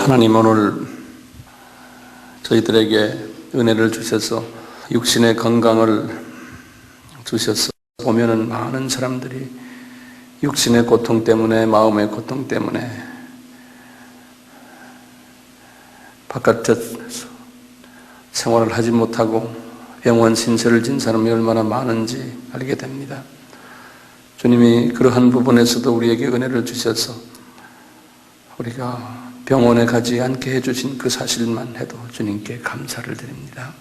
하나님, 오늘 저희들에게 은혜를 주셔서 육신의 건강을 주셔서 보면은 많은 사람들이 육신의 고통 때문에, 마음의 고통 때문에 바깥에 생활을 하지 못하고 병원 신세를 진 사람이 얼마나 많은지 알게 됩니다. 주님이 그러한 부분에서도 우리에게 은혜를 주셔서 우리가 병원에 가지 않게 해주신 그 사실만 해도 주님께 감사를 드립니다.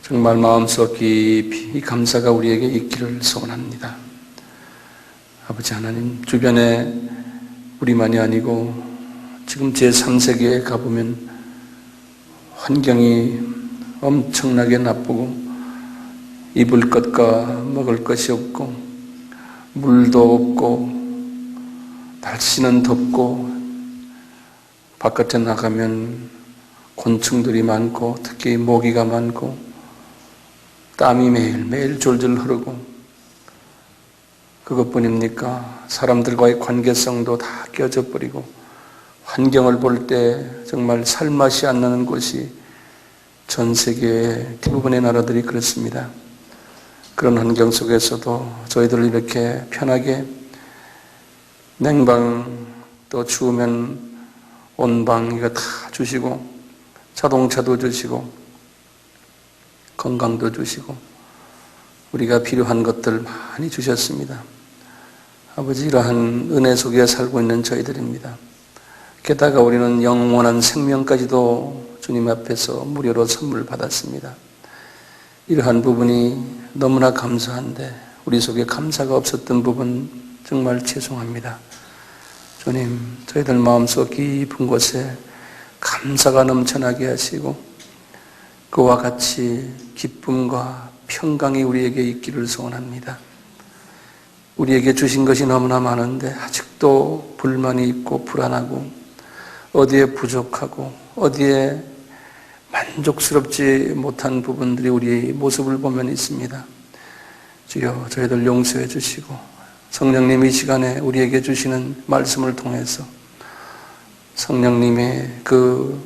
정말 마음속 깊이 이 감사가 우리에게 있기를 소원합니다. 아버지 하나님, 주변에 우리만이 아니고 지금 제3세계에 가보면 환경이 엄청나게 나쁘고 입을 것과 먹을 것이 없고 물도 없고 날씨는 덥고 바깥에 나가면 곤충들이 많고 특히 모기가 많고 땀이 매일매일 졸졸 흐르고 그것뿐입니까? 사람들과의 관계성도 다 깨져 버리고 환경을 볼 때 정말 살맛이 안 나는 곳이 전 세계의 대부분의 나라들이 그렇습니다. 그런 환경 속에서도 저희들을 이렇게 편하게 냉방 또 추우면 온방 이거 다 주시고 자동차도 주시고 건강도 주시고 우리가 필요한 것들 많이 주셨습니다. 아버지, 이러한 은혜 속에 살고 있는 저희들입니다. 게다가 우리는 영원한 생명까지도 주님 앞에서 무료로 선물 받았습니다. 이러한 부분이 너무나 감사한데 우리 속에 감사가 없었던 부분 정말 죄송합니다. 주님, 저희들 마음속 깊은 곳에 감사가 넘쳐나게 하시고 그와 같이 기쁨과 평강이 우리에게 있기를 소원합니다. 우리에게 주신 것이 너무나 많은데 아직도 불만이 있고 불안하고 어디에 부족하고 어디에 만족스럽지 못한 부분들이 우리의 모습을 보면 있습니다. 주여, 저희들 용서해 주시고 성령님 이 시간에 우리에게 주시는 말씀을 통해서 성령님의 그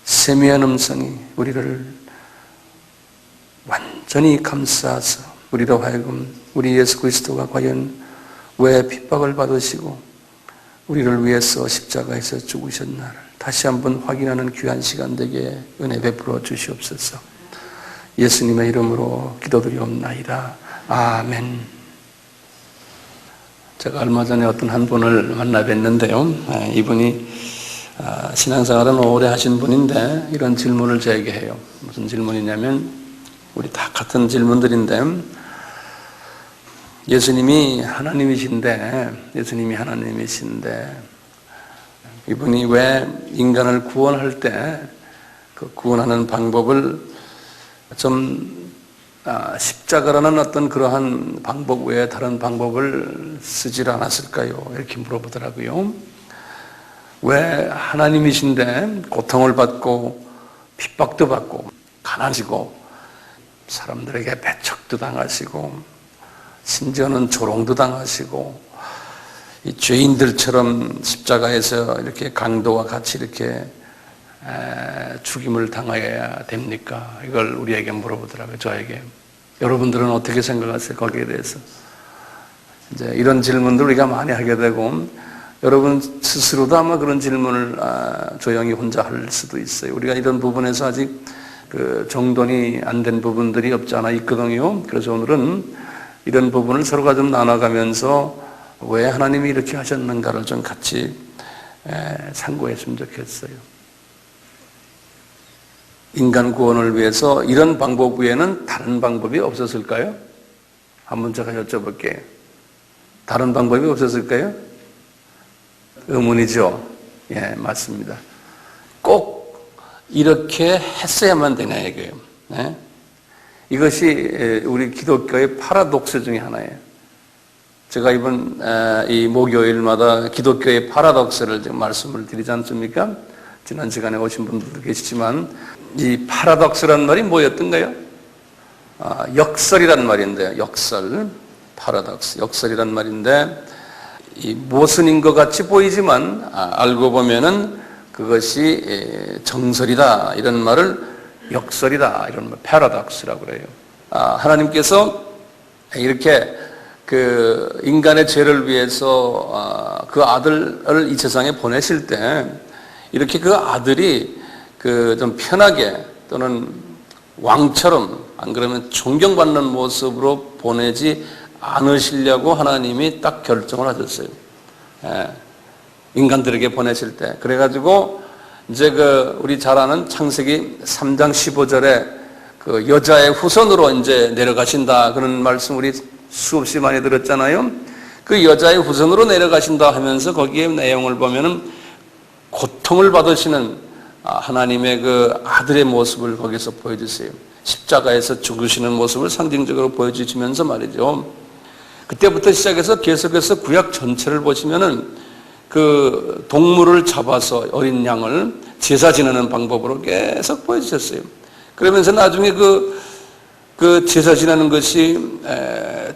세미한 음성이 우리를 완전히 감싸서 우리로 하여금 우리 예수 그리스도가 과연 왜 핍박을 받으시고 우리를 위해서 십자가에서 죽으셨나를 다시 한번 확인하는 귀한 시간 되게 은혜 베풀어 주시옵소서. 예수님의 이름으로 기도드리옵나이다. 아멘. 제가 얼마 전에 어떤 한 분을 만나 뵀는데요. 이분이 신앙생활은 오래 하신 분인데 이런 질문을 저에게 해요. 무슨 질문이냐면 우리 다 같은 질문들인데 예수님이 하나님이신데 이분이 왜 인간을 구원할 때 그 구원하는 방법을 좀 십자가라는 어떤 그러한 방법 외에 다른 방법을 쓰질 않았을까요? 이렇게 물어보더라고요. 왜 하나님이신데 고통을 받고 핍박도 받고 가난하시고 사람들에게 배척도 당하시고 심지어는 조롱도 당하시고 이 죄인들처럼 십자가에서 이렇게 강도와 같이 이렇게 죽임을 당해야 됩니까? 이걸 우리에게 물어보더라고요. 저에게. 여러분들은 어떻게 생각하세요? 거기에 대해서. 이제 이런 질문들 우리가 많이 하게 되고 여러분 스스로도 아마 그런 질문을 조용히 혼자 할 수도 있어요. 우리가 이런 부분에서 아직 그 정돈이 안 된 부분들이 없지 않아 있거든요. 그래서 오늘은 이런 부분을 서로가 좀 나눠가면서 왜 하나님이 이렇게 하셨는가를 좀 같이 상고했으면 좋겠어요. 인간 구원을 위해서 이런 방법 외에는 다른 방법이 없었을까요? 한번 제가 여쭤볼게요. 다른 방법이 없었을까요? 의문이죠. 예, 맞습니다. 꼭 이렇게 했어야만 되냐 이거예요. 네? 이것이 우리 기독교의 파라독스 중에 하나예요. 제가 이번 이 목요일마다 기독교의 파라독스를 지금 말씀을 드리지 않습니까? 지난 시간에 오신 분들도 계시지만 이 파라독스란 말이 뭐였던가요? 역설이란 말인데요. 역설, 파라독스, 역설이란 말인데 이 모순인 것 같이 보이지만 알고 보면은 그것이 정설이다 이런 말을 역설이다 이런 말 패러독스라고 그래요. 하나님께서 이렇게 그 인간의 죄를 위해서 그 아들을 이 세상에 보내실 때 이렇게 그 아들이 그 좀 편하게 또는 왕처럼 안 그러면 존경받는 모습으로 보내지 않으시려고 하나님이 딱 결정을 하셨어요. 인간들에게 보내실 때. 그래가지고 이제 그 우리 잘 아는 창세기 3장 15절에 그 여자의 후손으로 이제 내려가신다 그런 말씀 우리 수없이 많이 들었잖아요. 그 여자의 후손으로 내려가신다 하면서 거기에 내용을 보면은 고통을 받으시는 하나님의 그 아들의 모습을 거기서 보여주세요. 십자가에서 죽으시는 모습을 상징적으로 보여주시면서 말이죠. 그때부터 시작해서 계속해서 구약 전체를 보시면은 그 동물을 잡아서 어린 양을 제사 지내는 방법으로 계속 보여주셨어요. 그러면서 나중에 그 제사 지내는 것이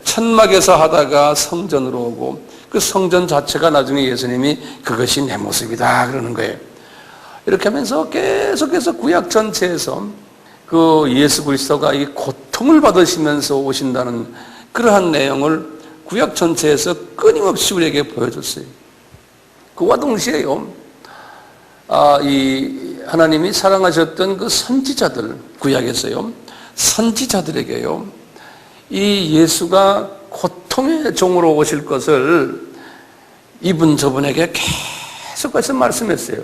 천막에서 하다가 성전으로 오고 그 성전 자체가 나중에 예수님이 그것이 내 모습이다 그러는 거예요. 이렇게 하면서 계속해서 구약 전체에서 그 예수 그리스도가 이 고통을 받으시면서 오신다는 그러한 내용을 구약 전체에서 끊임없이 우리에게 보여줬어요. 그와 동시에요, 이 하나님이 사랑하셨던 그 선지자들, 구약에서요, 선지자들에게요, 이 예수가 고통의 종으로 오실 것을 이분 저분에게 계속해서 말씀했어요.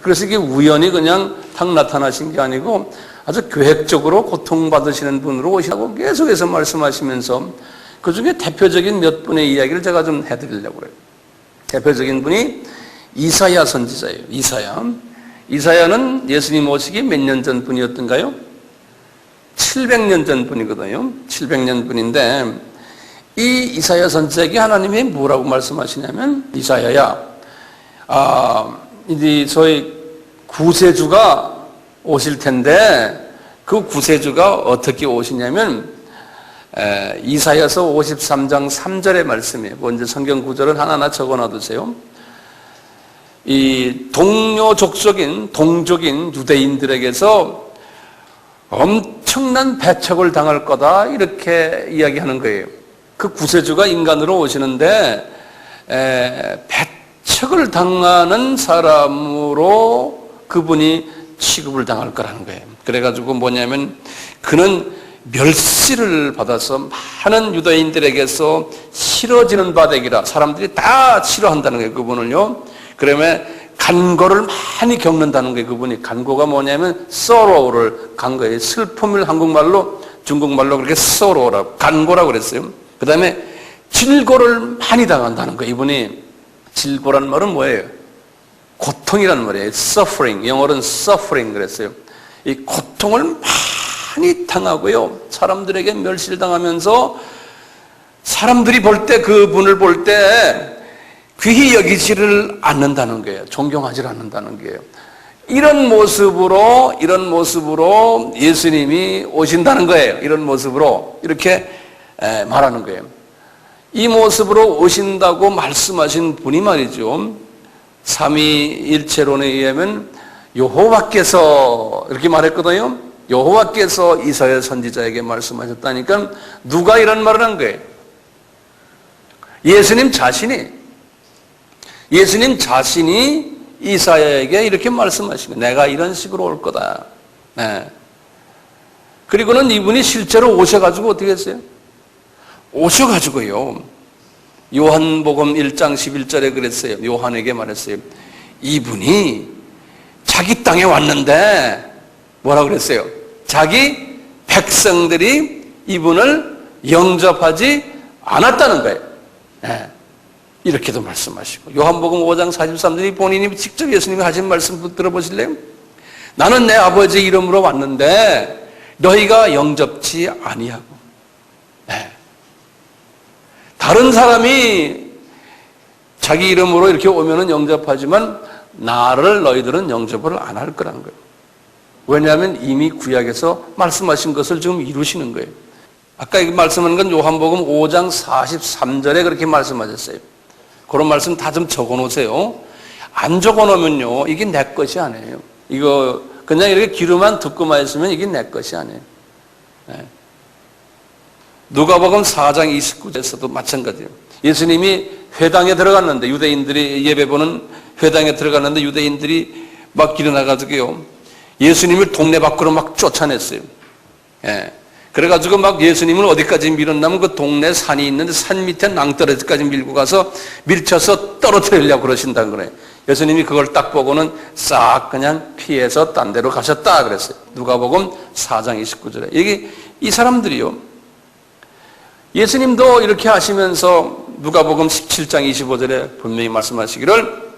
그래서 이게 우연히 그냥 탁 나타나신 게 아니고 아주 계획적으로 고통받으시는 분으로 오시라고 계속해서 말씀하시면서 그 중에 대표적인 몇 분의 이야기를 제가 좀 해드리려고 해요. 대표적인 분이 이사야 선지자예요. 이사야는 예수님 오시기 몇 년 전 분이었던가요? 700년 전 분이거든요. 700년 분인데 이 이사야 선지자에게 하나님이 뭐라고 말씀하시냐면 이사야야, 이제 저희 구세주가 오실 텐데 그 구세주가 어떻게 오시냐면 이사야서 53장 3절의 말씀이에요. 먼저 성경 구절은 하나하나 적어놔두세요. 이 동족인 유대인들에게서 엄청난 배척을 당할 거다 이렇게 이야기하는 거예요. 그 구세주가 인간으로 오시는데 배척을 당하는 사람으로 그분이 취급을 당할 거라는 거예요. 그래가지고 뭐냐면 그는 멸시를 받아서 많은 유대인들에게서 싫어지는 바 되기라. 사람들이 다 싫어한다는 거예요, 그분을요. 그러면 간고를 많이 겪는다는 거예요. 그분이 간고가 뭐냐면 sorrow를 간 거예요. 슬픔을 한국말로 중국말로 그렇게 sorrow라고 간고라고 그랬어요. 그 다음에 질고를 많이 당한다는 거예요. 이분이 질고라는 말은 뭐예요? 고통이라는 말이에요. suffering, 영어로는 suffering 그랬어요. 이 고통을 많이 당하고요. 사람들에게 멸시를 당하면서 사람들이 볼 때 그분을 볼 때 귀히 여기지를 않는다는 거예요. 존경하지 않는다는 거예요. 이런 모습으로 예수님이 오신다는 거예요. 이런 모습으로 이렇게 말하는 거예요. 이 모습으로 오신다고 말씀하신 분이 말이죠. 삼위일체론에 의하면 여호와께서 이렇게 말했거든요. 여호와께서 이사야 선지자에게 말씀하셨다니까 누가 이런 말을 한 거예요? 예수님 자신이 이사야에게 이렇게 말씀하신 거예요. 내가 이런 식으로 올 거다. 그리고는 이분이 실제로 오셔가지고 어떻게 했어요? 오셔가지고요. 요한복음 1장 11절에 그랬어요. 요한에게 말했어요. 이분이 자기 땅에 왔는데 뭐라고 그랬어요? 자기 백성들이 이분을 영접하지 않았다는 거예요. 이렇게도 말씀하시고 요한복음 5장 43절이 본인이 직접 예수님이 하신 말씀 들어보실래요? 나는 내 아버지 이름으로 왔는데 너희가 영접치 아니하고 다른 사람이 자기 이름으로 이렇게 오면은 영접하지만 나를 너희들은 영접을 안 할 거라는 거예요. 왜냐하면 이미 구약에서 말씀하신 것을 지금 이루시는 거예요. 아까 말씀한 건 요한복음 5장 43절에 그렇게 말씀하셨어요. 그런 말씀 다 좀 적어 놓으세요. 안 적어놓으면요, 이게 내 것이 아니에요. 이거 그냥 이렇게 귀로만 듣고만 있으면 이게 내 것이 아니에요. 네. 누가복음 4장 29절에서도 마찬가지예요. 예수님이 회당에 들어갔는데, 유대인들이 예배보는 회당에 들어갔는데 유대인들이 막 일어나가지고요, 예수님을 동네 밖으로 막 쫓아냈어요. 예. 그래가지고 막 예수님을 어디까지 밀었냐면 그 동네 산이 있는데 산 밑에 낭떠러지까지 밀고 가서 밀쳐서 떨어뜨리려고 그러신다는 거예요. 예수님이 그걸 딱 보고는 싹 그냥 피해서 딴 데로 가셨다 그랬어요. 누가복음 4장 29절에. 이게 이 사람들이요, 예수님도 이렇게 하시면서 누가복음 17장 25절에 분명히 말씀하시기를,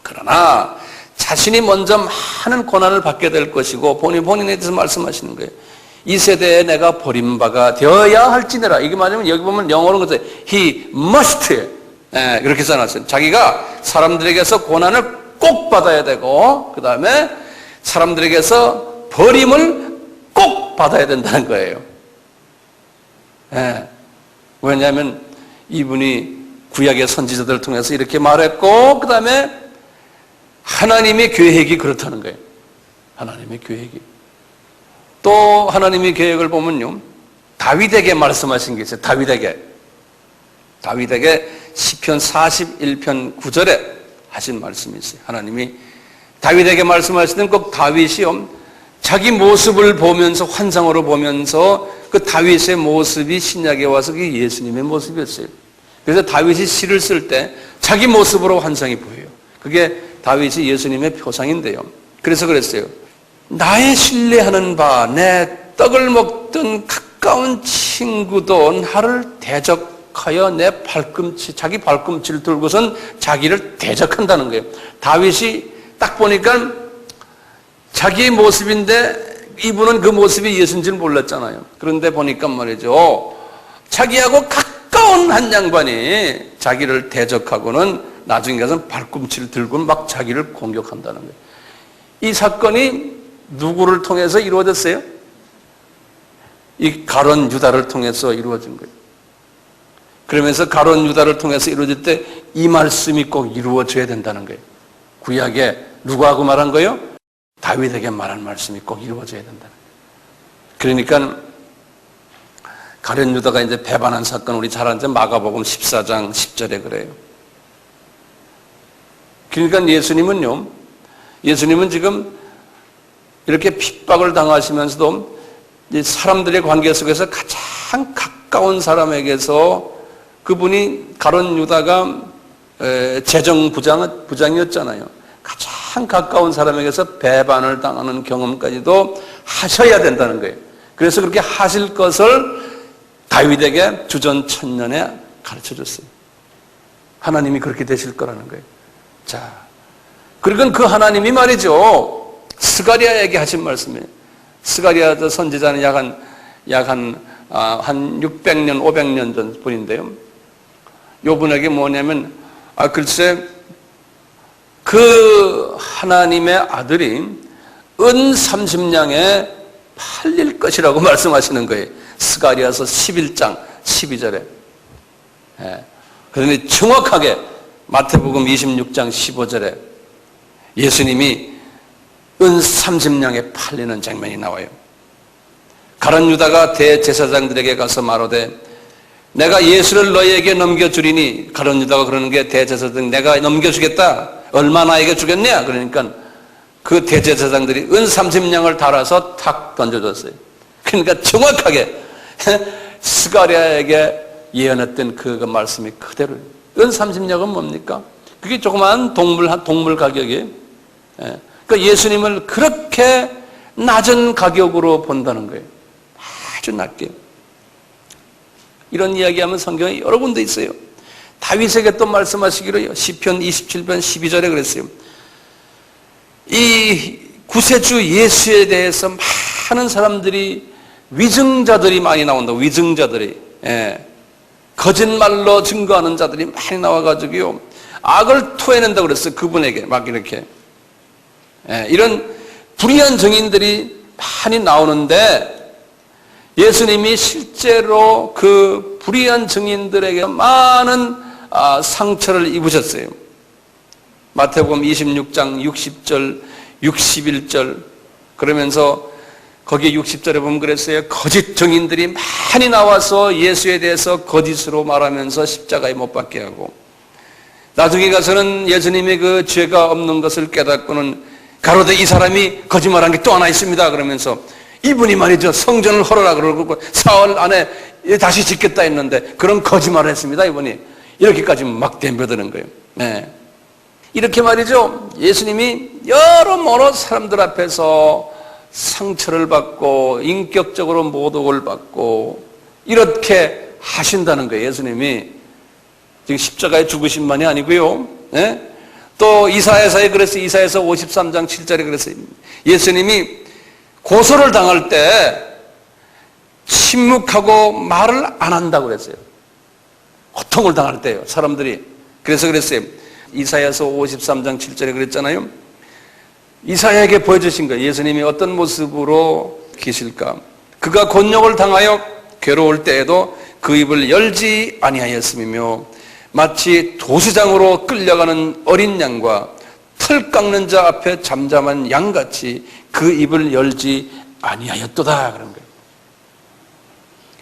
그러나 자신이 먼저 많은 고난을 받게 될 것이고, 본인에 대해서 말씀하시는 거예요. 이 세대에 내가 버림바가 되어야 할지니라. 이게 맞으면 여기 보면 영어로는 그래서 he must, 그렇게 써놨어요. 자기가 사람들에게서 고난을 꼭 받아야 되고, 그 다음에 사람들에게서 버림을 꼭 받아야 된다는 거예요. 왜냐하면 이분이 구약의 선지자들을 통해서 이렇게 말했고, 그 다음에 하나님의 계획이 그렇다는 거예요. 하나님의 계획이. 또 하나님의 계획을 보면요, 다윗에게 말씀하신 게 있어요. 다윗에게 시편 41편 9절에 하신 말씀이 있어요. 하나님이 다윗에게 말씀하시는 꼭 다윗이요, 자기 모습을 보면서, 환상으로 보면서 그 다윗의 모습이 신약에 와서 그게 예수님의 모습이었어요. 그래서 다윗이 시를 쓸 때 자기 모습으로 환상이 보여요. 그게 다윗이 예수님의 표상인데요. 그래서 그랬어요. 나의 신뢰하는 바, 내 떡을 먹던 가까운 친구도 나를 대적하여 내 발꿈치, 자기 발꿈치를 들고선 자기를 대적한다는 거예요. 다윗이 딱 보니까 자기의 모습인데 이분은 그 모습이 예수인 줄 몰랐잖아요. 그런데 보니까 말이죠, 자기하고 가까운 한 양반이 자기를 대적하고는 나중에 가서 발꿈치를 들고 막 자기를 공격한다는 거예요. 이 사건이 누구를 통해서 이루어졌어요? 이 가룟 유다를 통해서 이루어진 거예요. 그러면서 가룟 유다를 통해서 이루어질 때 이 말씀이 꼭 이루어져야 된다는 거예요. 구약에 누구하고 말한 거예요? 다윗에게 말한 말씀이 꼭 이루어져야 된다는 거예요. 그러니까 가룟 유다가 이제 배반한 사건, 우리 잘 아는 마가복음 14장 10절에 그래요. 그러니까 예수님은 지금 이렇게 핍박을 당하시면서도 사람들의 관계 속에서 가장 가까운 사람에게서, 그분이 가룟 유다가 재정 부장이었잖아요. 가장 가까운 사람에게서 배반을 당하는 경험까지도 하셔야 된다는 거예요. 그래서 그렇게 하실 것을 다윗에게 주전 1000년에 가르쳐 줬어요. 하나님이 그렇게 되실 거라는 거예요. 자, 그리고 그 하나님이 말이죠, 스가랴에게 하신 말씀이에요. 스가랴 선지자는 한 600년, 500년 전 분인데요. 요분에게 뭐냐면, 글쎄, 그 하나님의 아들이 은 30냥에 팔릴 것이라고 말씀하시는 거예요. 스가랴서 11장 12절에. 그런데 정확하게 마태복음 26장 15절에 예수님이 은 30냥에 팔리는 장면이 나와요. 가룟 유다가 대제사장들에게 가서 말하되 내가 예수를 너희에게 넘겨주리니, 가룟 유다가 그러는 게 대제사장, 내가 넘겨주겠다. 얼마 나에게 주겠냐? 그러니까 그 대제사장들이 은 30냥을 달아서 탁 던져줬어요. 그러니까 정확하게 스가랴에게 예언했던 그 말씀이 그대로. 은 30냥은 뭡니까? 그게 조그마한 동물 가격이에요. 그러니까 예수님을 그렇게 낮은 가격으로 본다는 거예요. 아주 낮게. 이런 이야기하면 성경에 여러 군데 있어요. 다윗에게 또 말씀하시기로요, 시편 27편 12절에 그랬어요. 이 구세주 예수에 대해서 많은 사람들이, 위증자들이 많이 나온다. 위증자들이, 거짓말로 증거하는 자들이 많이 나와가지고요, 악을 토해낸다고 그랬어요. 그분에게 막 이렇게. 이런 불의한 증인들이 많이 나오는데, 예수님이 실제로 그 불의한 증인들에게 많은 상처를 입으셨어요. 마태복음 26장 60절, 61절 그러면서 거기에 60절에 보면 그랬어요. 거짓 증인들이 많이 나와서 예수에 대해서 거짓으로 말하면서 십자가에 못 박게 하고 나중에 가서는 예수님의 그 죄가 없는 것을 깨닫고는 가로되 이 사람이 거짓말한 게 또 하나 있습니다. 그러면서 이분이 말이죠. 성전을 헐어라 그러고 사흘 안에 다시 짓겠다 했는데 그런 거짓말을 했습니다. 이분이. 이렇게까지 막 덤벼드는 거예요. 네. 이렇게 말이죠. 예수님이 여러모로 사람들 앞에서 상처를 받고 인격적으로 모독을 받고 이렇게 하신다는 거예요. 예수님이. 지금 십자가에 죽으신만이 아니고요. 네? 또 이사야서에 그랬어요. 이사야서 53장 7절에 그랬어요. 예수님이 고소를 당할 때 침묵하고 말을 안 한다고 그랬어요. 고통을 당할 때요. 사람들이. 그래서 그랬어요. 이사야서 53장 7절에 그랬잖아요. 이사야에게 보여주신 거예요. 예수님이 어떤 모습으로 계실까. 그가 곤욕을 당하여 괴로울 때에도 그 입을 열지 아니하였음이며 마치 도수장으로 끌려가는 어린 양과 털 깎는 자 앞에 잠잠한 양같이 그 입을 열지 아니하였도다 그런 거예요.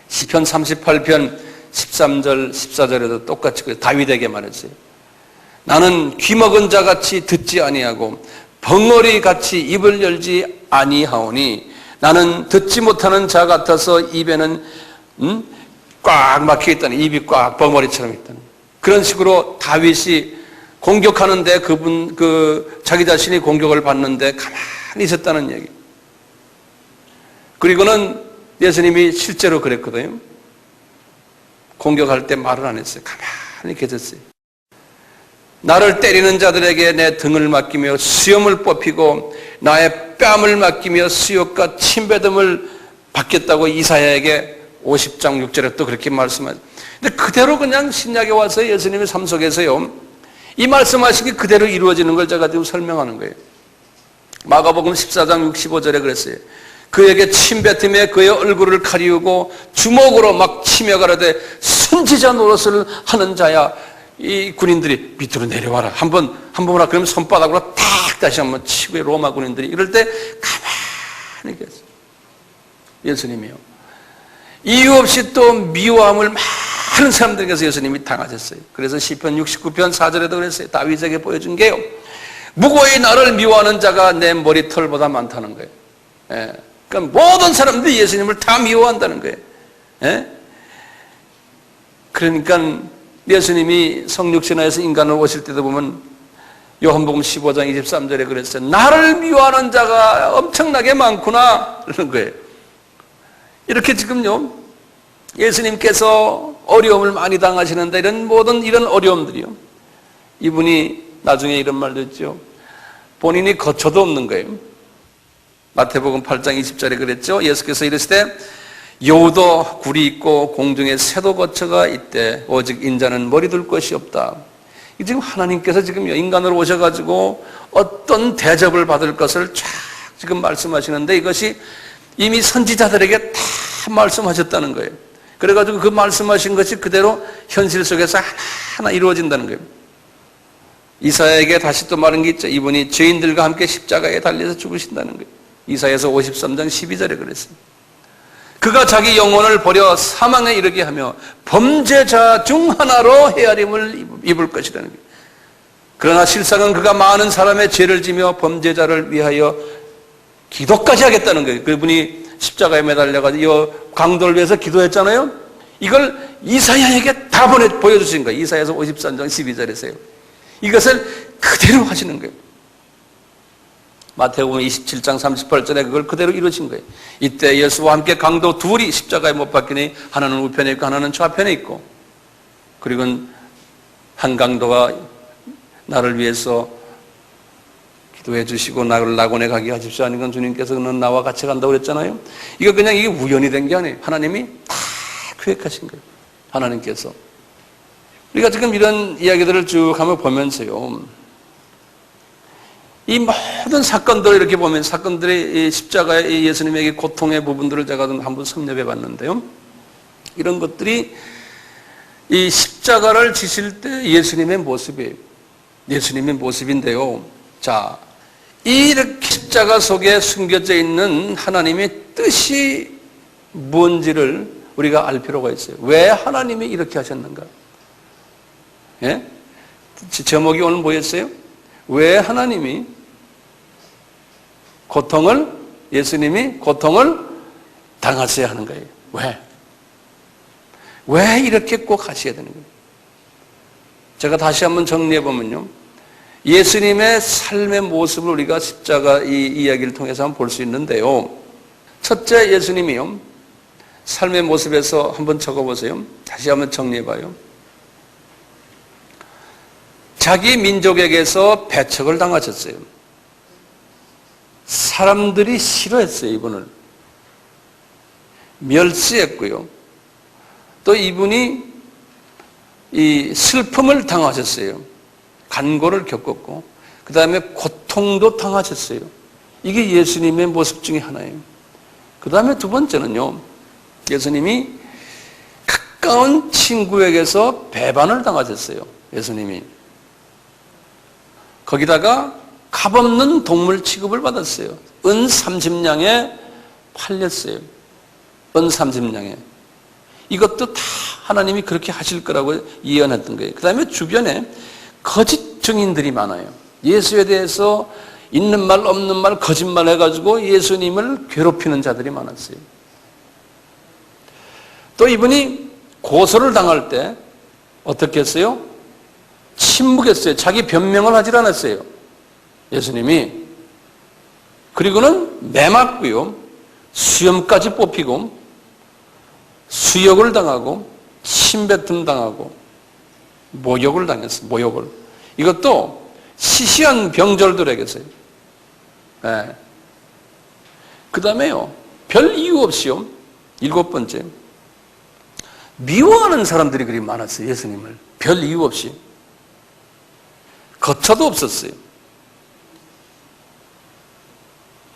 시편 38편 13절 14절에도 똑같이 다윗에게 말했어요. 나는 귀먹은 자같이 듣지 아니하고 벙어리 같이 입을 열지 아니하오니 나는 듣지 못하는 자 같아서 입에는 꽉 막혀 있다는 입이 꽉 벙어리처럼 있다는 그런 식으로 다윗이 공격하는데 자기 자신이 공격을 받는데 가만히 있었다는 얘기. 그리고는 예수님이 실제로 그랬거든요. 공격할 때 말을 안 했어요. 가만히 계셨어요. 나를 때리는 자들에게 내 등을 맡기며 수염을 뽑히고 나의 뺨을 맡기며 수욕과 침뱉음을 받겠다고 이사야에게 50장 6절에 또 그렇게 말씀하죠. 근데 그대로 그냥 신약에 와서 예수님의 삶 속에서요. 이 말씀하신 게 그대로 이루어지는 걸 제가 지금 설명하는 거예요. 마가복음 14장 65절에 그랬어요. 그에게 침뱉음에 그의 얼굴을 가리우고 주먹으로 막 치며 가라되 선지자 노릇을 하는 자야. 이 군인들이 밑으로 내려와라. 한번 오라. 그러면 손바닥으로 탁 다시 한번 치고 로마 군인들이 이럴 때 가만히 계세요. 예수님이요. 이유 없이 또 미워함을 많은 사람들에게서 예수님이 당하셨어요. 그래서 시편 69편 4절에도 그랬어요. 다윗에게 보여준 게요. 무고히 나를 미워하는 자가 내 머리털보다 많다는 거예요. 예. 그러니까 모든 사람들이 예수님을 다 미워한다는 거예요. 예? 그러니까 예수님이 성육신화에서 인간으로 오실 때도 보면 요한복음 15장 23절에 그랬어요. 나를 미워하는 자가 엄청나게 많구나 그러는 거예요. 이렇게 지금요 예수님께서 어려움을 많이 당하시는데 이런 어려움들이요. 이분이 나중에 이런 말도 했죠. 본인이 거처도 없는 거예요. 마태복음 8장 20절에 그랬죠. 예수께서 이르시되 여우도 굴이 있고 공중에 새도 거처가 있대 오직 인자는 머리 둘 것이 없다. 지금 하나님께서 지금 인간으로 오셔가지고 어떤 대접을 받을 것을 쫙 지금 말씀하시는데 이것이 이미 선지자들에게 다 말씀하셨다는 거예요. 그래가지고 그 말씀하신 것이 그대로 현실 속에서 하나하나 이루어진다는 거예요. 이사야에게 다시 또 말한 게 있죠. 이분이 죄인들과 함께 십자가에 달려서 죽으신다는 거예요. 이사야서 53장 12절에 그랬어요. 그가 자기 영혼을 버려 사망에 이르게 하며 범죄자 중 하나로 헤아림을 입을 것이라는 거예요. 그러나 실상은 그가 많은 사람의 죄를 지며 범죄자를 위하여 기도까지 하겠다는 거예요. 그분이 십자가에 매달려가지고 강도를 위해서 기도했잖아요. 이걸 이사야에게 다 보여주신 거예요. 이사야서 53장 12절에서요. 이것을 그대로 하시는 거예요. 마태복음 27장 38절에 그걸 그대로 이루신 거예요. 이때 예수와 함께 강도 둘이 십자가에 못 박히니 하나는 우편에 있고 하나는 좌편에 있고 그리고 한 강도가 나를 위해서 기도해 주시고 나를 낙원에 가게 하십시오. 아니면 주님께서 넌 나와 같이 간다고 그랬잖아요. 이거 그냥 이게 우연이 된 게 아니에요. 하나님이 다 계획하신 거예요. 하나님께서. 우리가 지금 이런 이야기들을 쭉 한번 보면서요. 이 모든 사건들을 이렇게 보면 사건들의 십자가의 예수님에게 고통의 부분들을 제가 한번 섭렵해 봤는데요. 이런 것들이 이 십자가를 지실 때 예수님의 모습이에요. 예수님의 모습인데요. 자, 이렇게 십자가 속에 숨겨져 있는 하나님의 뜻이 뭔지를 우리가 알 필요가 있어요. 왜 하나님이 이렇게 하셨는가? 예? 제목이 오늘 뭐였어요? 왜 하나님이 예수님이 고통을 당하셔야 하는 거예요? 왜? 왜 이렇게 꼭 하셔야 되는 거예요? 제가 다시 한번 정리해 보면요. 예수님의 삶의 모습을 우리가 십자가 이 이야기를 통해서 한번 볼 수 있는데요. 첫째, 예수님이요. 삶의 모습에서 한번 적어보세요. 다시 한번 정리해봐요. 자기 민족에게서 배척을 당하셨어요. 사람들이 싫어했어요, 이분을. 멸시했고요. 또 이분이 이 슬픔을 당하셨어요. 간고를 겪었고, 그 다음에 고통도 당하셨어요. 이게 예수님의 모습 중에 하나예요. 그 다음에 두 번째는요, 예수님이 가까운 친구에게서 배반을 당하셨어요. 예수님이. 거기다가 값없는 동물 취급을 받았어요. 은 30냥에 팔렸어요. 은 30냥에. 이것도 다 하나님이 그렇게 하실 거라고 예언했던 거예요. 그 다음에 주변에 거짓 증인들이 많아요. 예수에 대해서 있는 말 없는 말 거짓말 해가지고 예수님을 괴롭히는 자들이 많았어요. 또 이분이 고소를 당할 때 어떻게 했어요? 침묵했어요. 자기 변명을 하질 않았어요. 예수님이. 그리고는 매맞고요. 수염까지 뽑히고 수욕을 당하고 침뱉음 당하고 모욕을 당했어요. 모욕을. 이것도 시시한 병졸들에게서요. 네. 그 다음에요. 별 이유 없이요. 7번째. 미워하는 사람들이 그리 많았어요. 예수님을. 별 이유 없이. 거처도 없었어요.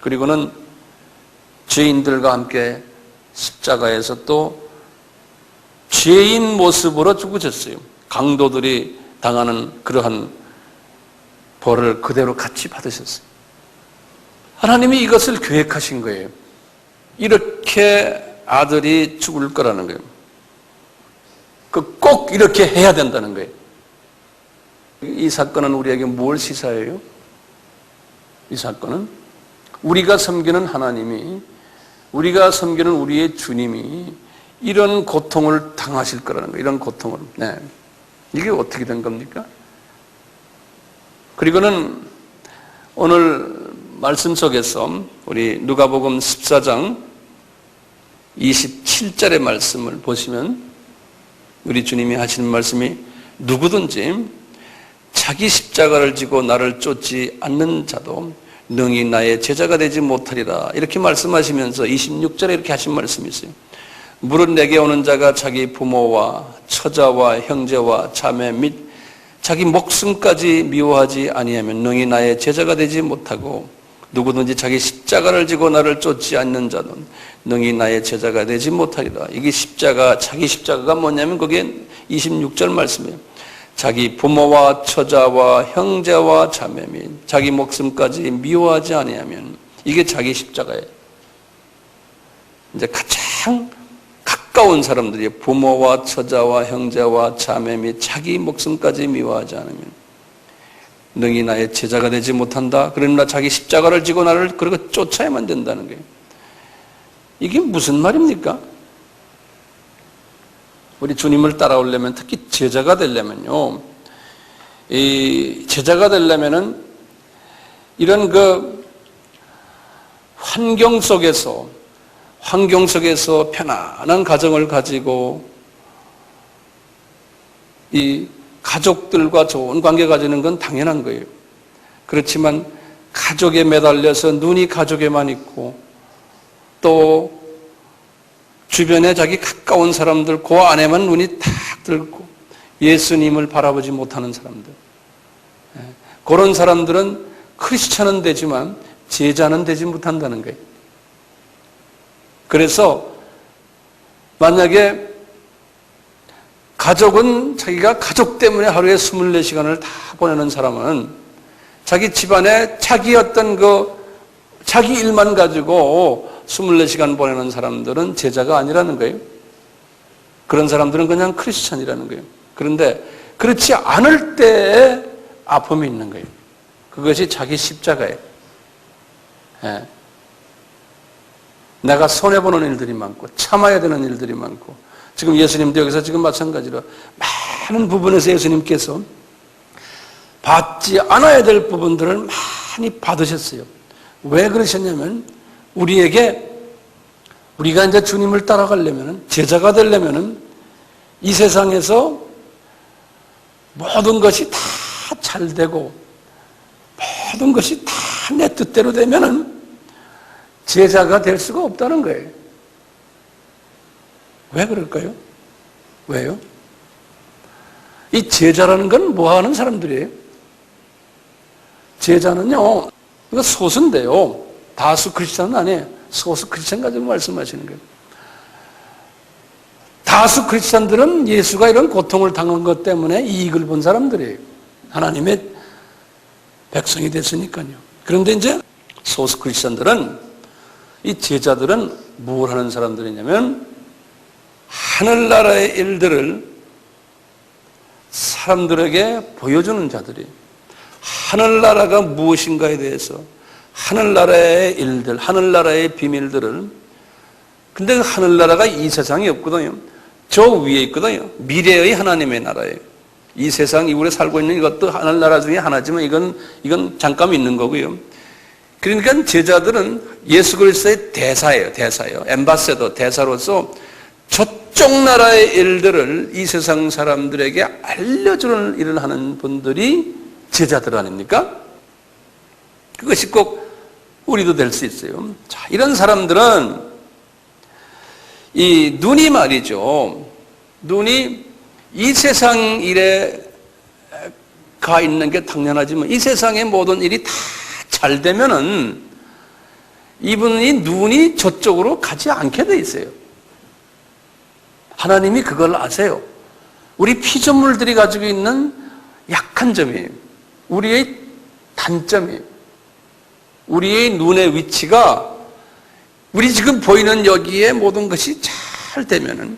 그리고는 죄인들과 함께 십자가에서 또 죄인 모습으로 죽으셨어요. 강도들이 당하는 그러한 벌을 그대로 같이 받으셨어요. 하나님이 이것을 계획하신 거예요. 이렇게 아들이 죽을 거라는 거예요. 꼭 이렇게 해야 된다는 거예요. 이 사건은 우리에게 뭘 시사해요? 이 사건은 우리가 섬기는 하나님이, 우리가 섬기는 우리의 주님이 이런 고통을 당하실 거라는 거예요. 이런 고통을. 네. 이게 어떻게 된 겁니까? 그리고는 오늘 말씀 속에서 우리 누가복음 14장 27절의 말씀을 보시면 우리 주님이 하시는 말씀이 누구든지 자기 십자가를 지고 나를 쫓지 않는 자도 능히 나의 제자가 되지 못하리라. 이렇게 말씀하시면서 26절에 이렇게 하신 말씀이 있어요. 무릇 내게 오는 자가 자기 부모와 처자와 형제와 자매 및 자기 목숨까지 미워하지 아니하면 능히 나의 제자가 되지 못하고 누구든지 자기 십자가를 지고 나를 쫓지 않는 자는 능히 나의 제자가 되지 못하리라. 이게 십자가, 자기 십자가가 뭐냐면 그게 26절 말씀이에요. 자기 부모와 처자와 형제와 자매 및 자기 목숨까지 미워하지 아니하면 이게 자기 십자가예요. 이제 가장 가까운 사람들이 부모와 처자와 형제와 자매 및 자기 목숨까지 미워하지 않으면 능히 나의 제자가 되지 못한다. 그러나 자기 십자가를 지고 나를 그렇게 쫓아야만 된다는 거예요. 이게 무슨 말입니까? 우리 주님을 따라오려면, 특히 제자가 되려면요, 이 제자가 되려면은 이런 그 환경 속에서 편안한 가정을 가지고 이 가족들과 좋은 관계 가지는 건 당연한 거예요. 그렇지만 가족에 매달려서 눈이 가족에만 있고 또 주변에 자기 가까운 사람들 그 안에만 눈이 탁 들고 예수님을 바라보지 못하는 사람들, 그런 사람들은 크리스찬은 되지만 제자는 되지 못한다는 거예요. 그래서 만약에 가족은 자기가 가족 때문에 하루에 24시간을 다 보내는 사람은 자기 집안에 자기 어떤 자기 일만 가지고 24시간 보내는 사람들은 제자가 아니라는 거예요. 그런 사람들은 그냥 크리스찬이라는 거예요. 그런데 그렇지 않을 때에 아픔이 있는 거예요. 그것이 자기 십자가예요. 예. 내가 손해보는 일들이 많고 참아야 되는 일들이 많고 지금 예수님도 여기서 지금 마찬가지로 많은 부분에서 예수님께서 받지 않아야 될 부분들을 많이 받으셨어요. 왜 그러셨냐면 우리가 이제 주님을 따라가려면 제자가 되려면 이 세상에서 모든 것이 다 잘 되고 모든 것이 다 내 뜻대로 되면은 제자가 될 수가 없다는 거예요. 왜 그럴까요? 왜요? 이 제자라는 건 뭐 하는 사람들이에요? 제자는요, 이거 소수인데요. 다수 크리스찬은 아니에요. 소수 크리스찬 가지고 말씀하시는 거예요. 다수 크리스찬들은 예수가 이런 고통을 당한 것 때문에 이익을 본 사람들이에요. 하나님의 백성이 됐으니까요. 그런데 이제 소수 크리스찬들은, 이 제자들은 뭘 하는 사람들이냐면 하늘나라의 일들을 사람들에게 보여주는 자들이, 하늘나라가 무엇인가에 대해서 하늘나라의 일들, 하늘나라의 비밀들을, 근데 그 하늘나라가 이 세상에 없거든요. 저 위에 있거든요. 미래의 하나님의 나라예요. 이 세상 이후에 살고 있는 이것도 하늘나라 중에 하나지만 이건 잠깐 있는 거고요. 그러니까 제자들은 예수 그리스도의 대사예요. 엠바세더, 대사로서 저쪽 나라의 일들을 이 세상 사람들에게 알려주는 일을 하는 분들이 제자들 아닙니까? 그것이 꼭 우리도 될 수 있어요. 자, 이런 사람들은 이 눈이 말이죠. 눈이 이 세상 일에 가 있는 게 당연하지만 이 세상의 모든 일이 다 잘 되면은 이분이 눈이 저쪽으로 가지 않게 돼 있어요. 하나님이 그걸 아세요. 우리 피조물들이 가지고 있는 약한 점이에요. 우리의 단점이에요. 우리의 눈의 위치가 우리 지금 보이는 여기에 모든 것이 잘 되면은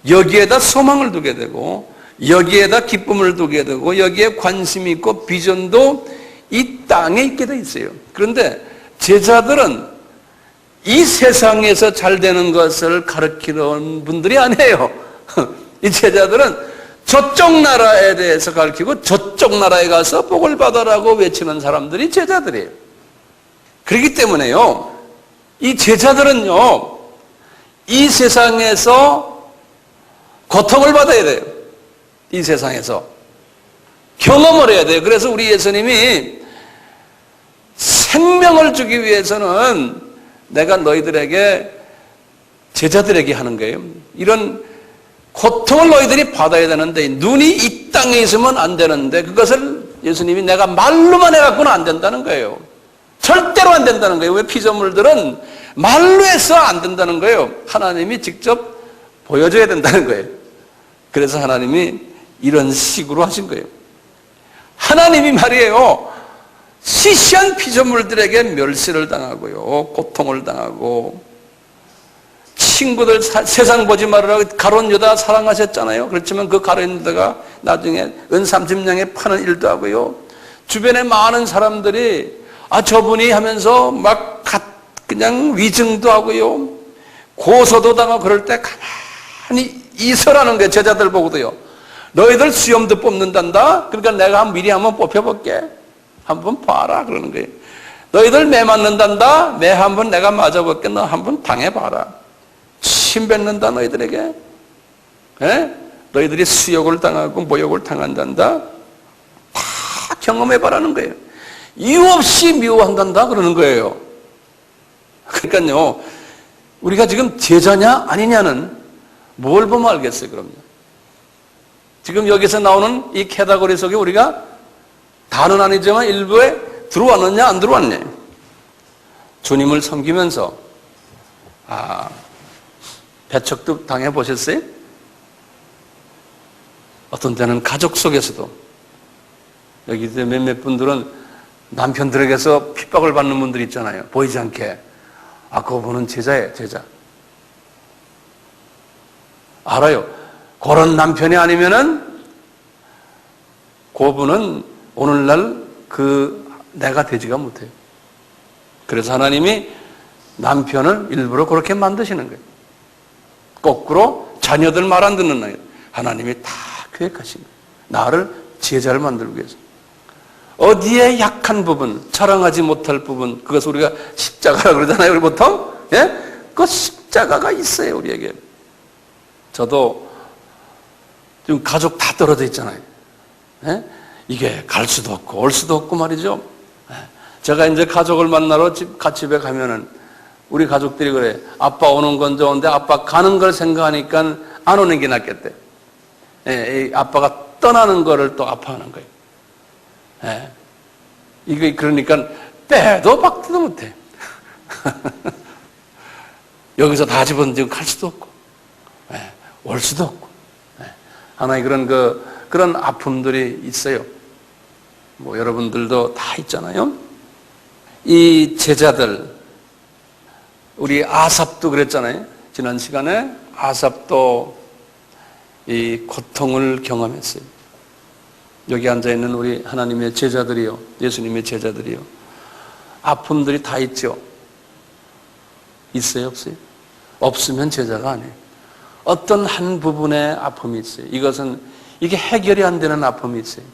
여기에다 소망을 두게 되고 여기에다 기쁨을 두게 되고 여기에 관심이 있고 비전도 이 땅에 있게 돼 있어요. 그런데 제자들은 이 세상에서 잘 되는 것을 가르치는 분들이 아니에요. 이 제자들은 저쪽 나라에 대해서 가르치고 저쪽 나라에 가서 복을 받아라고 외치는 사람들이 제자들이에요. 그렇기 때문에요, 이 제자들은요, 이 세상에서 고통을 받아야 돼요. 이 세상에서 경험을 해야 돼요. 그래서 우리 예수님이 생명을 주기 위해서는 내가 너희들에게, 제자들에게 하는 거예요. 이런 고통을 너희들이 받아야 되는데 눈이 이 땅에 있으면 안 되는데 그것을 예수님이 내가 말로만 해갖고는 안 된다는 거예요. 절대로 안 된다는 거예요. 왜 피조물들은 말로 해서 안 된다는 거예요. 하나님이 직접 보여줘야 된다는 거예요. 그래서 하나님이 이런 식으로 하신 거예요. 하나님이 말이에요, 시시한 피조물들에게 멸시를 당하고요, 고통을 당하고, 친구들 세상 보지 말으라고 가룟 유다 사랑하셨잖아요. 그렇지만 그 가룟 유다가 나중에 은 30냥에 파는 일도 하고요, 주변에 많은 사람들이 저분이 하면서 막 그냥 위증도 하고요, 고소도 당하고 그럴 때 가만히 있으라는 거예요. 제자들 보고도요. 너희들 수염도 뽑는단다. 그러니까 내가 미리 한번 뽑혀볼게. 한번 봐라. 그러는 거예요. 너희들 매 맞는단다. 매 한번 내가 맞아볼게. 너 한번 당해봐라. 침 뱉는다 너희들에게. 에? 너희들이 수욕을 당하고 모욕을 당한단다. 다 경험해봐라는 거예요. 이유 없이 미워한단다 그러는 거예요. 그러니까요, 우리가 지금 제자냐 아니냐는 뭘 보면 알겠어요. 그럼요. 지금 여기서 나오는 이 캐다고리 속에 우리가 다는 아니지만 일부에 들어왔느냐 안 들어왔냐. 주님을 섬기면서 배척도 당해보셨어요? 어떤 때는 가족 속에서도, 여기 몇몇 분들은 남편들에게서 핍박을 받는 분들 있잖아요. 보이지 않게. 아, 그분은 제자예요, 제자. 알아요. 그런 남편이 아니면은 그분은 오늘날 내가 되지가 못해요. 그래서 하나님이 남편을 일부러 그렇게 만드시는 거예요. 거꾸로 자녀들 말 안 듣는 거예요. 하나님이 다 계획하신 거예요. 나를 제자를 만들기 위해서. 어디에 약한 부분, 자랑하지 못할 부분, 그것을 우리가 십자가라고 그러잖아요, 우리 보통. 예? 그 십자가가 있어요, 우리에게. 저도 지금 가족 다 떨어져 있잖아요. 예? 이게 갈 수도 없고 올 수도 없고 말이죠. 예? 제가 이제 가족을 만나러 집에 가면은 우리 가족들이 그래. 아빠 오는 건 좋은데 아빠 가는 걸 생각하니까 안 오는 게 낫겠대. 예, 아빠가 떠나는 거를 또 아파하는 거예요. 예. 이게 그러니까 빼도 박지도 못해. 여기서 다 집어던지고 갈 수도 없고, 예. 올 수도 없고. 예. 하나의 그런 아픔들이 있어요. 뭐 여러분들도 다 있잖아요. 이 제자들, 우리 아삽도 그랬잖아요. 지난 시간에 아삽도 이 고통을 경험했어요. 여기 앉아있는 우리 하나님의 제자들이요, 예수님의 제자들이요, 아픔들이 다 있죠. 있어요, 없어요? 없으면 제자가 아니에요. 어떤 한 부분에 아픔이 있어요. 이게 해결이 안 되는 아픔이 있어요.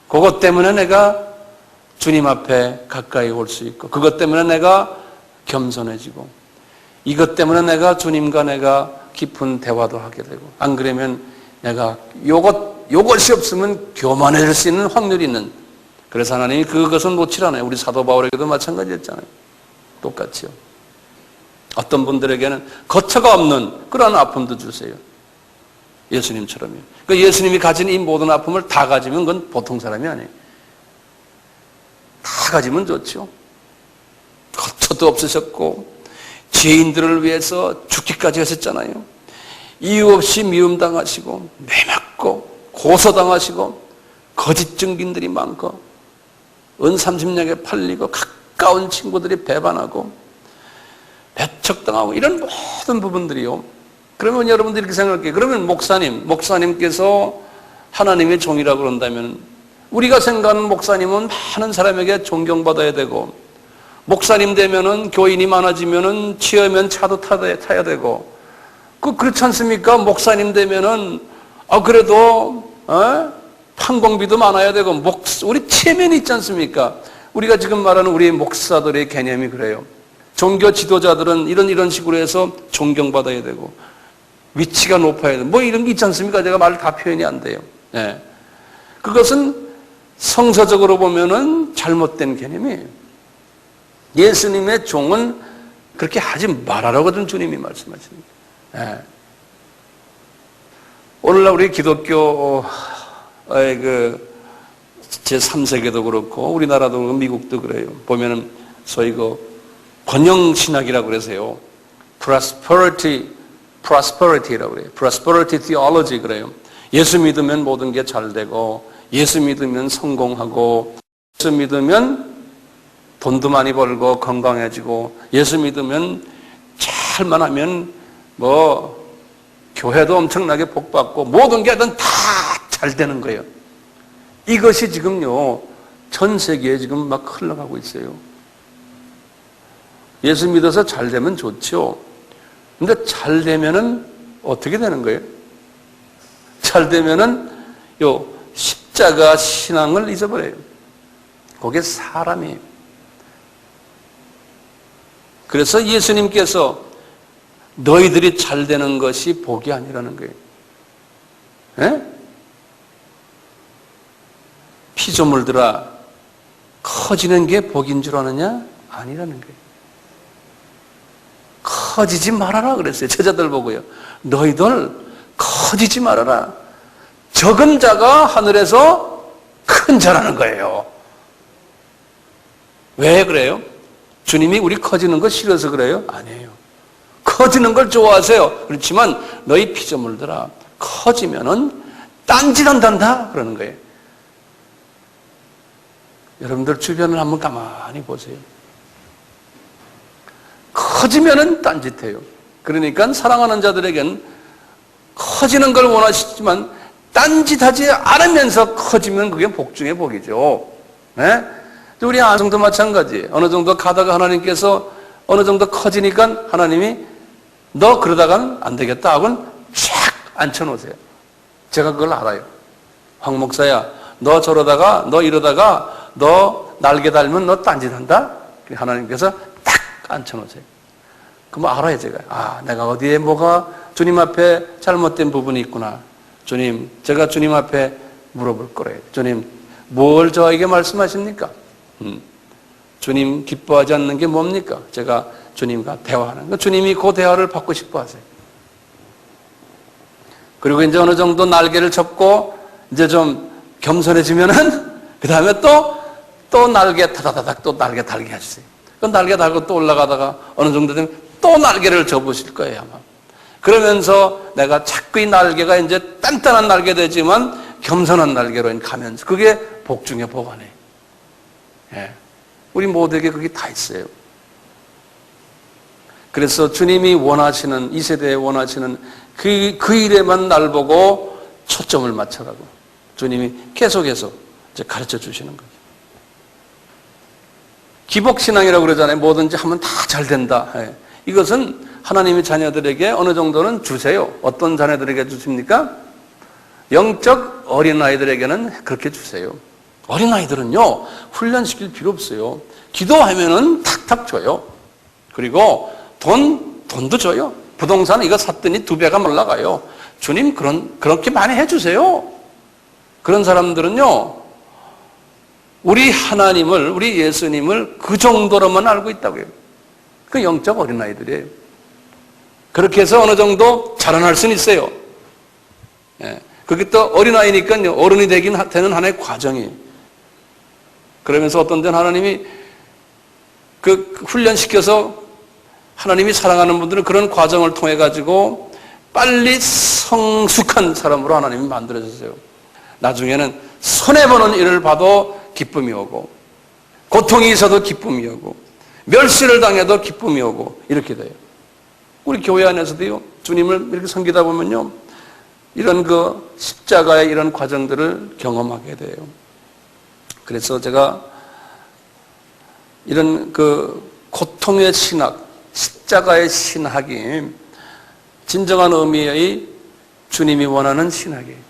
그것 때문에 내가 주님 앞에 가까이 올 수 있고, 그것 때문에 내가 겸손해지고, 이것 때문에 내가 주님과 내가 깊은 대화도 하게 되고, 안 그러면 내가 요것이 없으면 교만해질 수 있는 확률이 있는. 그래서 하나님이 그것은 놓칠 않아요. 우리 사도 바울에게도 마찬가지였잖아요. 똑같이요. 어떤 분들에게는 거처가 없는 그런 아픔도 주세요. 예수님처럼요. 그러니까 예수님이 가진 이 모든 아픔을 다 가지면 그건 보통 사람이 아니에요. 다 가지면 좋죠. 거처도 없으셨고 죄인들을 위해서 죽기까지 하셨잖아요. 이유 없이 미움당하시고 매맞고 고소당하시고 거짓 증인들이 많고 은 30냥에 팔리고 가까운 친구들이 배반하고 배척당하고 이런 모든 부분들이요. 그러면 여러분들이 이렇게 생각할게요. 그러면 목사님께서 하나님의 종이라고 그런다면 우리가 생각하는 목사님은 많은 사람에게 존경받아야 되고, 목사님 되면은 교인이 많아지면은 취하면 차도 타야 되고, 그렇지 않습니까? 목사님 되면은 그래도 판공비도 많아야 되고, 우리 체면이 있지 않습니까? 우리가 지금 말하는 우리 목사들의 개념이 그래요. 종교 지도자들은 이런 식으로 해서 존경받아야 되고 위치가 높아야 되고 뭐 이런 게 있지 않습니까? 제가 말을 다 표현이 안 돼요. 네. 그것은 성서적으로 보면은 잘못된 개념이에요. 예수님의 종은 그렇게 하지 말아라거든 주님이 말씀하십니다. 네. 오늘날 우리 기독교의 제3세계도 그렇고 우리나라도 그렇고 미국도 그래요. 보면은 소위 번영신학이라고 그러세요. Prosperity라고 그래요. Prosperity theology 그래요. 예수 믿으면 모든 게 잘 되고, 예수 믿으면 성공하고, 예수 믿으면 돈도 많이 벌고 건강해지고, 예수 믿으면 잘만 하면 교회도 엄청나게 복받고 모든 게 다 잘 되는 거예요. 이것이 지금요 전 세계에 지금 막 흘러가고 있어요. 예수 믿어서 잘 되면 좋죠. 근데 잘 되면은 어떻게 되는 거예요? 잘 되면은 십자가 신앙을 잊어버려요. 그게 사람이에요. 그래서 예수님께서 너희들이 잘 되는 것이 복이 아니라는 거예요. 예? 피조물들아, 커지는 게 복인 줄 아느냐? 아니라는 거예요. 커지지 말아라 그랬어요. 제자들 보고요. 너희들 커지지 말아라. 적은 자가 하늘에서 큰 자라는 거예요. 왜 그래요? 주님이 우리 커지는 거 싫어서 그래요? 아니에요. 커지는 걸 좋아하세요. 그렇지만 너희 피조물들아, 커지면은 딴짓한단다 그러는 거예요. 여러분들 주변을 한번 가만히 보세요. 커지면은 딴짓해요. 그러니까 사랑하는 자들에겐 커지는 걸 원하시지만 딴짓하지 않으면서 커지면 그게 복 중의 복이죠. 네? 우리 안성도 마찬가지예요. 어느 정도 가다가 하나님께서 어느 정도 커지니까 하나님이 너 그러다가는 안 되겠다 하고는 쫙 앉혀놓으세요. 제가 그걸 알아요. 황 목사야, 너 저러다가 너 이러다가 너 날개 달면 너 딴짓한다? 하나님께서 딱 앉혀놓으세요. 그럼 알아요, 제가. 아, 내가 어디에 뭐가 주님 앞에 잘못된 부분이 있구나. 주님, 제가 주님 앞에 물어볼 거래요. 주님, 뭘 저에게 말씀하십니까? 주님 기뻐하지 않는 게 뭡니까? 제가 주님과 대화하는 거. 주님이 그 대화를 받고 싶어 하세요. 그리고 이제 어느 정도 날개를 접고 이제 좀 겸손해지면은 그 다음에 또 날개 타다다닥 또 날개 달게 하세요. 그 날개 달고 또 올라가다가 어느 정도 되면 또 날개를 접으실 거예요, 아마. 그러면서 내가 자꾸 이 날개가 이제 단단한 날개 되지만 겸손한 날개로 가면서 그게 복 중에 복 아니에요. 예. 우리 모두에게 그게 다 있어요. 그래서 주님이 원하시는, 이 세대에 원하시는 그 일에만 날 보고 초점을 맞춰가고 주님이 계속해서 이제 가르쳐 주시는 거죠. 기복신앙이라고 그러잖아요. 뭐든지 하면 다 잘 된다. 예. 이것은 하나님의 자녀들에게 어느 정도는 주세요. 어떤 자녀들에게 주십니까? 영적 어린아이들에게는 그렇게 주세요. 어린아이들은요, 훈련시킬 필요 없어요. 기도하면은 탁탁 줘요. 그리고 돈도 줘요. 부동산 이거 샀더니 2배가 올라가요. 주님, 그렇게 많이 해주세요. 그런 사람들은요, 우리 하나님을, 우리 예수님을 그 정도로만 알고 있다고요. 그 영적 어린아이들이에요. 그렇게 해서 어느 정도 자라날 수는 있어요. 예. 그게 또 어린아이니까요, 어른이 되는 하나의 과정이에요. 그러면서 어떤 데는 하나님이 그 훈련시켜서 하나님이 사랑하는 분들은 그런 과정을 통해 가지고 빨리 성숙한 사람으로 하나님이 만들어주세요. 나중에는 손해보는 일을 봐도 기쁨이 오고, 고통이 있어도 기쁨이 오고, 멸시를 당해도 기쁨이 오고, 이렇게 돼요. 우리 교회 안에서도요, 주님을 이렇게 섬기다 보면요, 이런 그 십자가의 이런 과정들을 경험하게 돼요. 그래서 제가 이런 그 고통의 신학, 십자가의 신학이 진정한 의미의 주님이 원하는 신학이에요.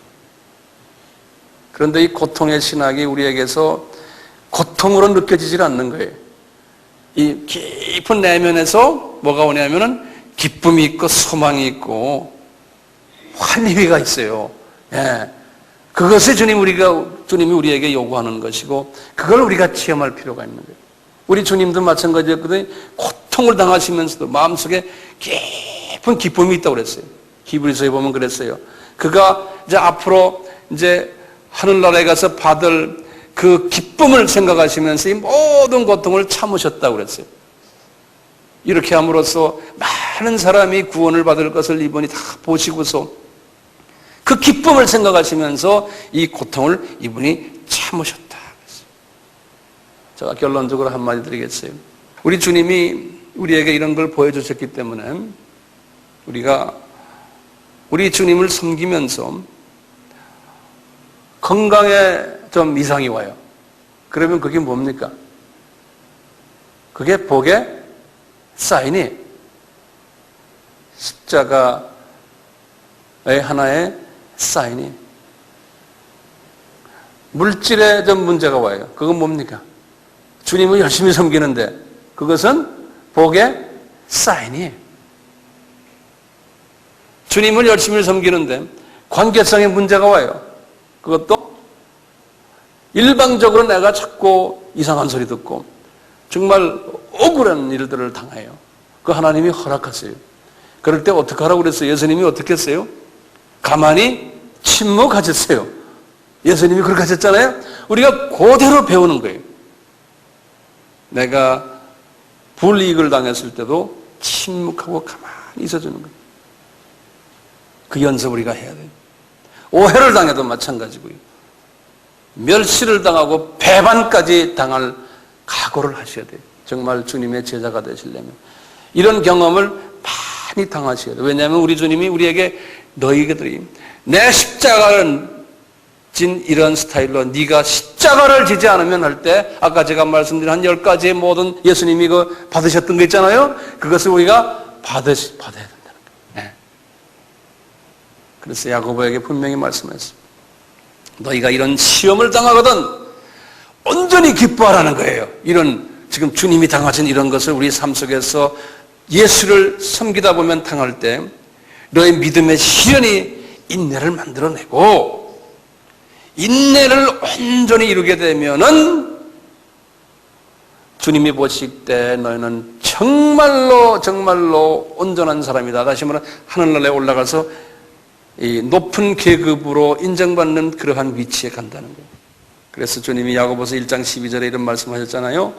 그런데 이 고통의 신학이 우리에게서 고통으로 느껴지질 않는 거예요. 이 깊은 내면에서 뭐가 오냐면은 기쁨이 있고 소망이 있고 환희가 있어요. 예. 그것이 주님이 우리에게 요구하는 것이고 그걸 우리가 체험할 필요가 있는 거예요. 우리 주님도 마찬가지였거든요. 고통을 당하시면서도 마음속에 깊은 기쁨이 있다고 그랬어요. 히브리서에 보면 그랬어요. 그가 이제 앞으로 이제 하늘나라에 가서 받을 그 기쁨을 생각하시면서 이 모든 고통을 참으셨다고 그랬어요. 이렇게 함으로써 많은 사람이 구원을 받을 것을 이분이 다 보시고서 그 기쁨을 생각하시면서 이 고통을 이분이 참으셨다. 제가 결론적으로 한마디 드리겠어요. 우리 주님이 우리에게 이런 걸 보여주셨기 때문에 우리가 우리 주님을 섬기면서 건강에 좀 이상이 와요. 그러면 그게 뭡니까? 그게 복의 사인이 십자가의 하나의 사인이 물질에 좀 문제가 와요. 그건 뭡니까? 주님을 열심히 섬기는데 그것은 복의 사인이에요. 주님을 열심히 섬기는데 관계성에 문제가 와요. 그것도 일방적으로 내가 자꾸 이상한 소리 듣고 정말 억울한 일들을 당해요. 그 하나님이 허락하세요. 그럴 때 어떻게 하라고 그랬어요? 예수님이 어떻게 했어요? 가만히 침묵하셨어요. 예수님이 그렇게 하셨잖아요. 우리가 그대로 배우는 거예요. 내가 불이익을 당했을 때도 침묵하고 가만히 있어주는 거예요. 그 연습 우리가 해야 돼요. 오해를 당해도 마찬가지고요. 멸시를 당하고 배반까지 당할 각오를 하셔야 돼요. 정말 주님의 제자가 되시려면. 이런 경험을 많이 당하셔야 돼요. 왜냐하면 우리 주님이 우리에게 너희들이 내 십자가를 진 이런 스타일로 네가 십자가를 지지 않으면 할 때 아까 제가 말씀드린 한 10가지의 모든 예수님이 받으셨던 거 있잖아요. 그것을 우리가 받아야 된다는 거예요. 네. 그래서 야고보에게 분명히 말씀했어요. 너희가 이런 시험을 당하거든 온전히 기뻐하라는 거예요. 이런 지금 주님이 당하신 이런 것을 우리 삶 속에서 예수를 섬기다 보면 당할 때 너의 믿음의 시련이 인내를 만들어내고 인내를 온전히 이루게 되면은 주님이 보실 때 너희는 정말로 온전한 사람이다. 다시 말하면 하늘나라에 올라가서 이 높은 계급으로 인정받는 그러한 위치에 간다는 거예요. 그래서 주님이 야고보서 1장 12절에 이런 말씀하셨잖아요.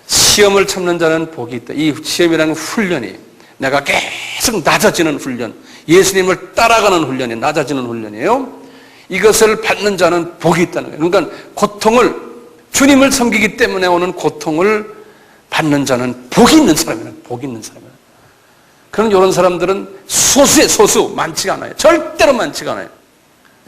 시험을 참는 자는 복이 있다. 이 시험이라는 훈련이 내가 계속 낮아지는 훈련, 예수님을 따라가는 훈련이 낮아지는 훈련이에요. 이것을 받는 자는 복이 있다는 거예요. 그러니까 고통을 주님을 섬기기 때문에 오는 고통을 받는 자는 복이 있는 사람이에요. 복이 있는 사람이에요. 그런 이런 사람들은 소수 많지가 않아요. 절대로 많지가 않아요.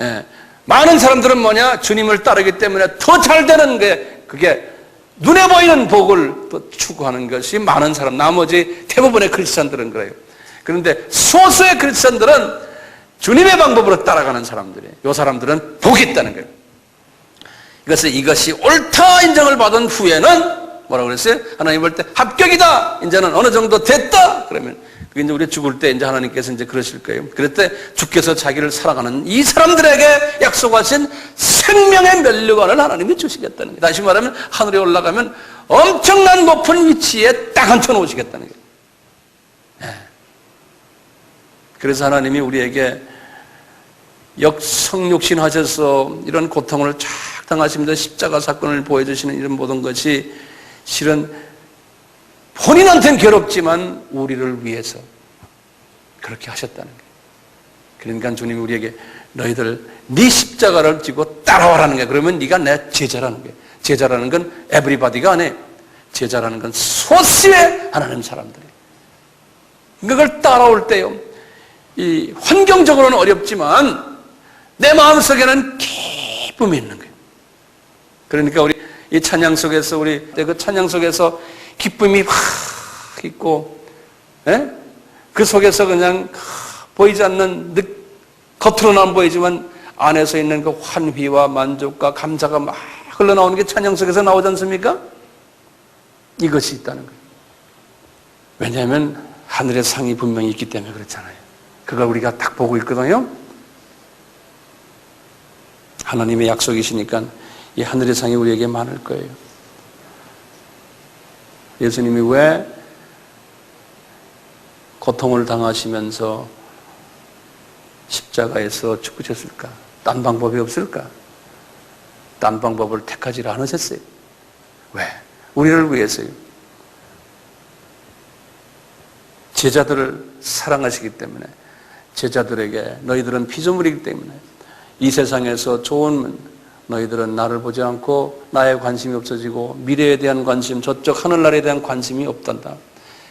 예. 많은 사람들은 뭐냐? 주님을 따르기 때문에 더 잘 되는 게 그게 눈에 보이는 복을 또 추구하는 것이 많은 사람, 나머지 대부분의 크리스찬들은 그래요. 그런데 소수의 크리스찬들은 주님의 방법으로 따라가는 사람들이에요. 이 사람들은 복이 있다는 거예요. 그래서 이것이 옳다 인정을 받은 후에는 뭐라고 그랬어요? 하나님 볼 때 합격이다. 이제는 어느 정도 됐다. 그러면 그게 이제 우리 죽을 때 이제 하나님께서 이제 그러실 거예요. 그럴 때 주께서 자기를 사랑하는 이 사람들에게 약속하신 생명의 면류관을 하나님이 주시겠다는 거예요. 다시 말하면 하늘에 올라가면 엄청난 높은 위치에 딱 앉혀 놓으시겠다는 거예요. 네. 그래서 하나님이 우리에게 역성육신 하셔서 이런 고통을 쫙 당하시면서 십자가 사건을 보여주시는 이런 모든 것이 실은 본인한테는 괴롭지만 우리를 위해서 그렇게 하셨다는 거예요. 그러니까 주님이 우리에게 너희들 네 십자가를 지고 따라와라는 거예요. 그러면 네가 내 제자라는 거예요. 제자라는 건 에브리바디가 아니에요. 제자라는 건 소수의 하나님 사람들이에요. 그걸 따라올 때요. 이 환경적으로는 어렵지만 내 마음속에는 기쁨이 있는 거예요. 그러니까 우리 이 찬양 속에서 우리 그 찬양 속에서 기쁨이 확 있고, 예? 그 속에서 그냥 보이지 않는 겉으로는 안 보이지만 안에서 있는 그 환희와 만족과 감사가 막 흘러나오는 게 찬양 속에서 나오지 않습니까? 이것이 있다는 거예요. 왜냐하면 하늘의 상이 분명히 있기 때문에 그렇잖아요. 그걸 우리가 딱 보고 있거든요. 하나님의 약속이시니까 이 하늘의 상이 우리에게 많을 거예요. 예수님이 왜 고통을 당하시면서 십자가에서 죽으셨을까? 딴 방법이 없을까? 딴 방법을 택하지 않으셨어요. 왜? 우리를 위해서요. 제자들을 사랑하시기 때문에, 제자들에게 너희들은 피조물이기 때문에 이 세상에서 좋은 너희들은 나를 보지 않고 나의 관심이 없어지고 미래에 대한 관심, 저쪽 하늘나라에 대한 관심이 없단다.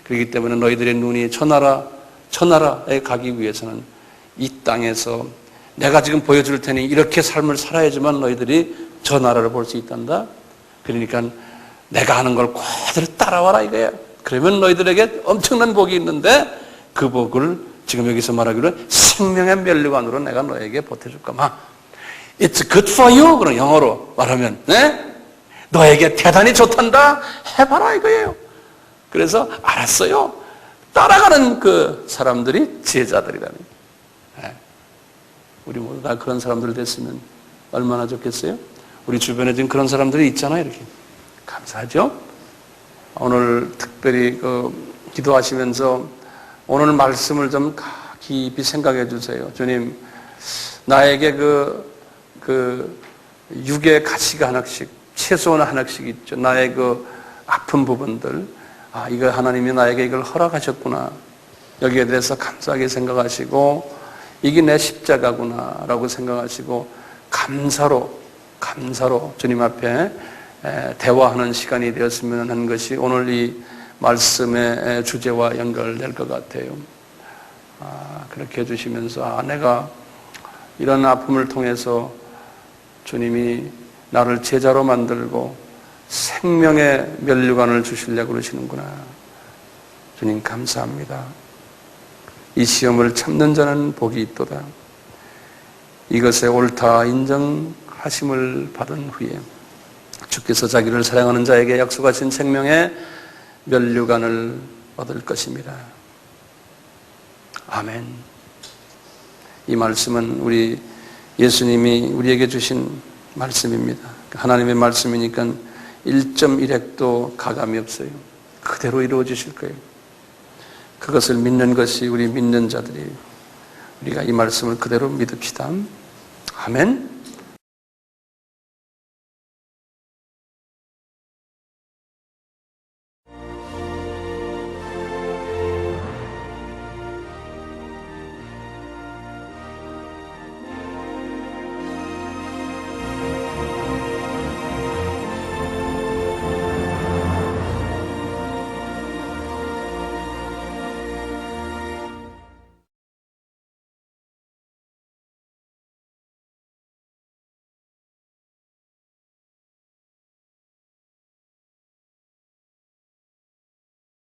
그렇기 때문에 너희들의 눈이 천하라에 가기 위해서는 이 땅에서 내가 지금 보여줄 테니 이렇게 삶을 살아야지만 너희들이 저 나라를 볼 수 있단다. 그러니까 내가 하는 걸 그대로 따라와라 이거야. 그러면 너희들에게 엄청난 복이 있는데 그 복을 지금 여기서 말하기로 생명의 면류관으로 내가 너에게 보태줄까 마. It's good for you. 그럼 영어로 말하면, 네? 너에게 대단히 좋단다? 해봐라 이거예요. 그래서 알았어요. 따라가는 그 사람들이 제자들이라는 거예요. 네. 우리 모두 다 그런 사람들 됐으면 얼마나 좋겠어요? 우리 주변에 지금 그런 사람들이 있잖아요. 이렇게. 감사하죠? 오늘 특별히 기도하시면서 오늘 말씀을 좀 깊이 생각해 주세요. 주님, 나에게 육의 가시가 하나씩, 최소한 하나씩 있죠. 나의 아픈 부분들. 이거 하나님이 나에게 이걸 허락하셨구나. 여기에 대해서 감사하게 생각하시고, 이게 내 십자가구나라고 생각하시고 감사로 주님 앞에 대화하는 시간이 되었으면 하는 것이 오늘 이 말씀의 주제와 연결될 것 같아요. 그렇게 해주시면서 내가 이런 아픔을 통해서 주님이 나를 제자로 만들고 생명의 면류관을 주시려고 그러시는구나. 주님 감사합니다. 이 시험을 참는 자는 복이 있도다. 이것에 옳다 인정하심을 받은 후에 주께서 자기를 사랑하는 자에게 약속하신 생명의 면류관을 얻을 것입니다. 아멘. 이 말씀은 우리 예수님이 우리에게 주신 말씀입니다. 하나님의 말씀이니까 1.1획도 가감이 없어요. 그대로 이루어지실 거예요. 그것을 믿는 것이 우리 믿는 자들이 우리가 이 말씀을 그대로 믿읍시다. 아멘.